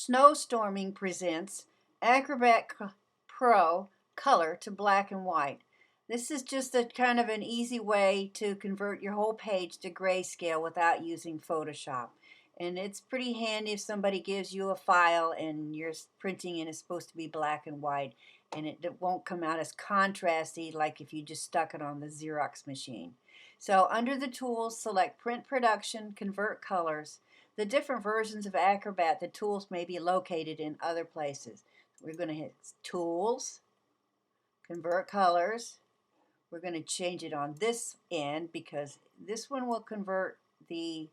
Snowstorming presents Acrobat Pro color to black and white. This is just a kind of an easy way to convert your whole page to grayscale without using Photoshop. And it's pretty handy if somebody gives you a file and you're printing and it's supposed to be black and white, and it won't come out as contrasty like if you just stuck it on the Xerox machine. So under the tools, select Print Production, Convert Colors. The different versions of Acrobat, the tools may be located in other places. We're going to hit Tools, Convert Colors. We're going to change it on this end because this one will convert the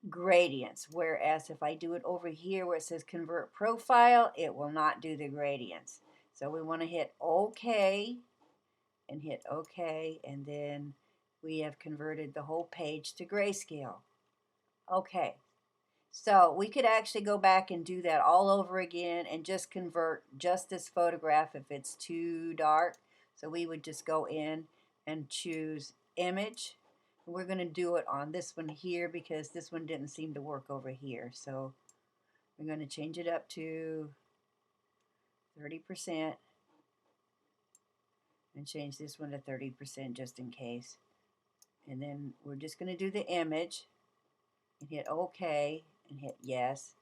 gradients, whereas if I do it over here where it says Convert Profile, it will not do the gradients. So we want to hit OK and hit OK, and then we have converted the whole page to grayscale. Okay, so we could actually go back and do that all over again and just convert just this photograph if it's too dark. So we would just go in and choose Image. We're going to do it on this one here because this one didn't seem to work over here. So we're going to change it up to 30% and change this one to 30% just in case. And then we're just going to do the image and hit OK and hit yes.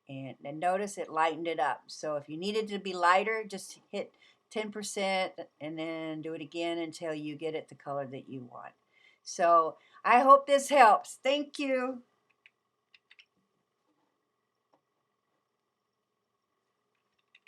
And notice it lightened it up. So if you needed to be lighter, just hit 10% and then do it again until you get it the color that you want. So I hope this helps. Thank you.